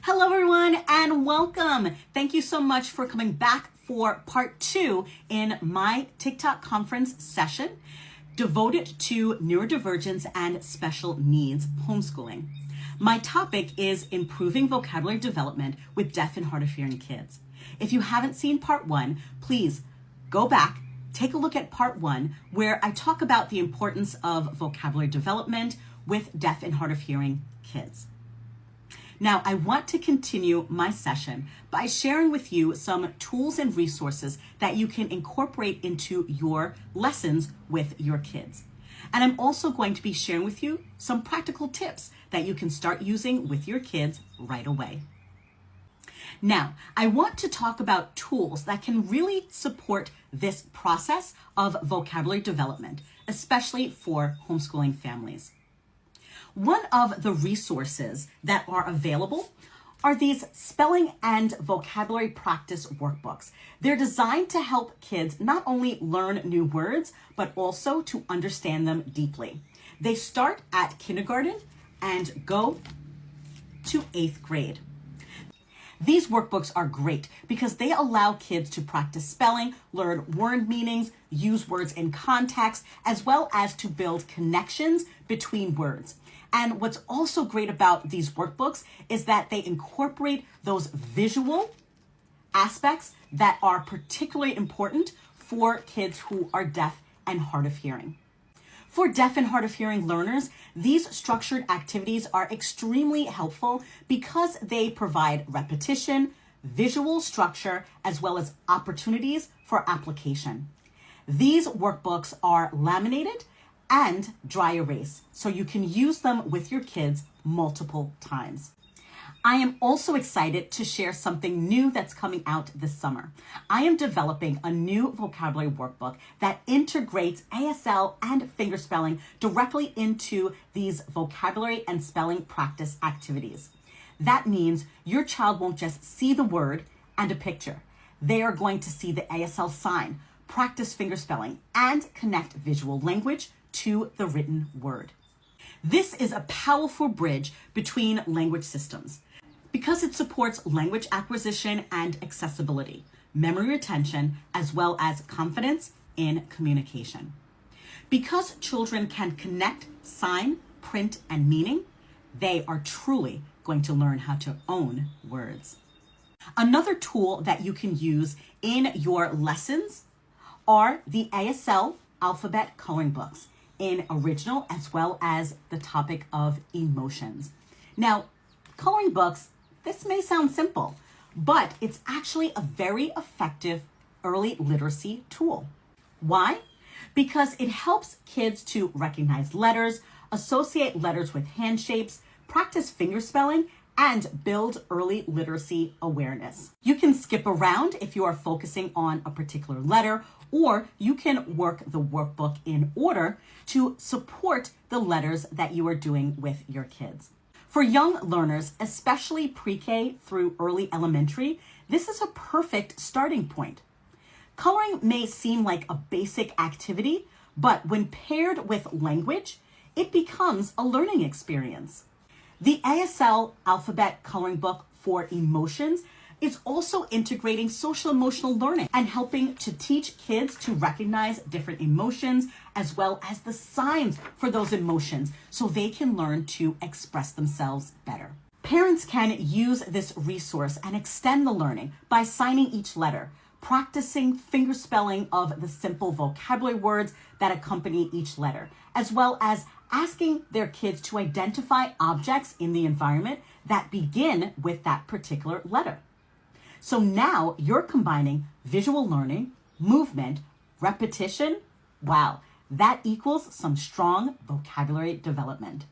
Hello everyone and welcome. Thank you so much for coming back for part 2 in my TikTok conference session devoted to neurodivergence and special needs homeschooling. My topic is improving vocabulary development with deaf and hard of hearing kids. If you haven't seen part 1, please go back, take a look at part 1 where I talk about the importance of vocabulary development with deaf and hard of hearing kids. Now, I want to continue my session by sharing with you some tools and resources that you can incorporate into your lessons with your kids. And I'm also going to be sharing with you some practical tips that you can start using with your kids right away. Now, I want to talk about tools that can really support this process of vocabulary development, especially for homeschooling families. One of the resources that are available are these spelling and vocabulary practice workbooks. They're designed to help kids not only learn new words, but also to understand them deeply. They start at kindergarten and go to 8th grade. These workbooks are great because they allow kids to practice spelling, learn word meanings, use words in context, as well as to build connections between words. And what's also great about these workbooks is that they incorporate those visual aspects that are particularly important for kids who are deaf and hard of hearing. For deaf and hard of hearing learners, these structured activities are extremely helpful because they provide repetition, visual structure, as well as opportunities for application. These workbooks are laminated and dry erase, so you can use them with your kids multiple times. I am also excited to share something new that's coming out this summer. I am developing a new vocabulary workbook that integrates ASL and fingerspelling directly into these vocabulary and spelling practice activities. That means your child won't just see the word and a picture. They are going to see the ASL sign, practice fingerspelling, and connect visual language to the written word. This is a powerful bridge between language systems because it supports language acquisition and accessibility, memory retention, as well as confidence in communication. Because children can connect sign, print, and meaning, they are truly going to learn how to own words. Another tool that you can use in your lessons are the ASL alphabet coloring books in original as well as the topic of emotions. Now, coloring books, this may sound simple, but it's actually a very effective early literacy tool. Why? Because it helps kids to recognize letters, associate letters with hand shapes, practice fingerspelling, and build early literacy awareness. You can skip around if you are focusing on a particular letter, or you can work the workbook in order to support the letters that you are doing with your kids. For young learners, especially pre-K through early elementary, this is a perfect starting point. Coloring may seem like a basic activity, but when paired with language, it becomes a learning experience. The ASL alphabet coloring book for emotions is also integrating social emotional learning and helping to teach kids to recognize different emotions as well as the signs for those emotions so they can learn to express themselves better. Parents can use this resource and extend the learning by signing each letter, practicing fingerspelling of the simple vocabulary words that accompany each letter, as well as asking their kids to identify objects in the environment that begin with that particular letter. So now you're combining visual learning, movement, repetition. Wow, that equals some strong vocabulary development.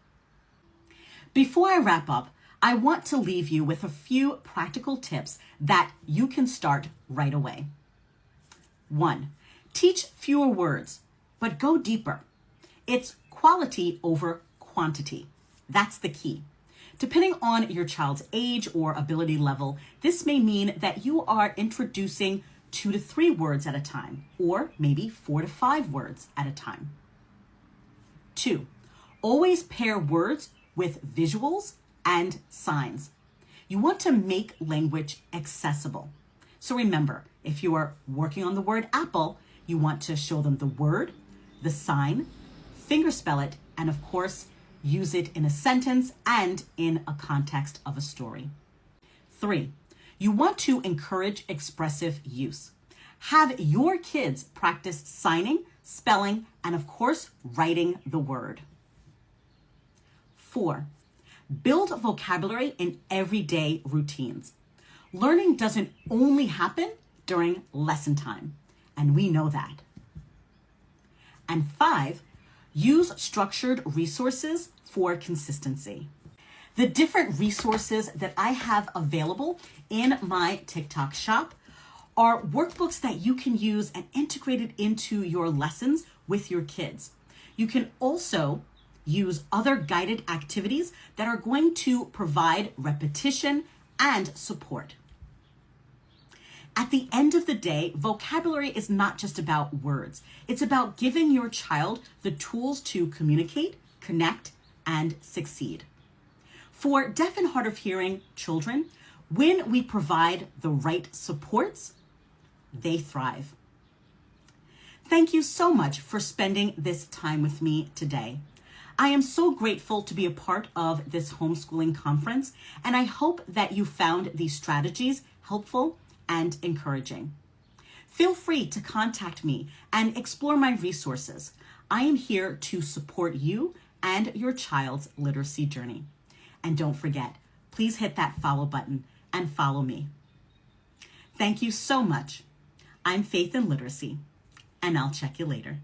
Before I wrap up, I want to leave you with a few practical tips that you can start right away. 1, teach fewer words, but go deeper. It's quality over quantity. That's the key. Depending on your child's age or ability level, this may mean that you are introducing 2 to 3 words at a time, or maybe 4 to 5 words at a time. 2, always pair words with visuals and signs. You want to make language accessible. So remember, if you are working on the word apple, you want to show them the word, the sign, fingerspell it, and of course, use it in a sentence and in a context of a story. 3, you want to encourage expressive use. Have your kids practice signing, spelling, and of course, writing the word. 4, build vocabulary in everyday routines. Learning doesn't only happen during lesson time, and we know that. And 5, use structured resources for consistency. The different resources that I have available in my TikTok shop are workbooks that you can use and integrate it into your lessons with your kids. You can also use other guided activities that are going to provide repetition and support. At the end of the day, vocabulary is not just about words. It's about giving your child the tools to communicate, connect, and succeed. For deaf and hard of hearing children, when we provide the right supports, they thrive. Thank you so much for spending this time with me today. I am so grateful to be a part of this homeschooling conference, and I hope that you found these strategies helpful and encouraging. Feel free to contact me and explore my resources. I am here to support you and your child's literacy journey. And don't forget, please hit that follow button and follow me. Thank you so much. I'm Faith in Literacy, and I'll check you later.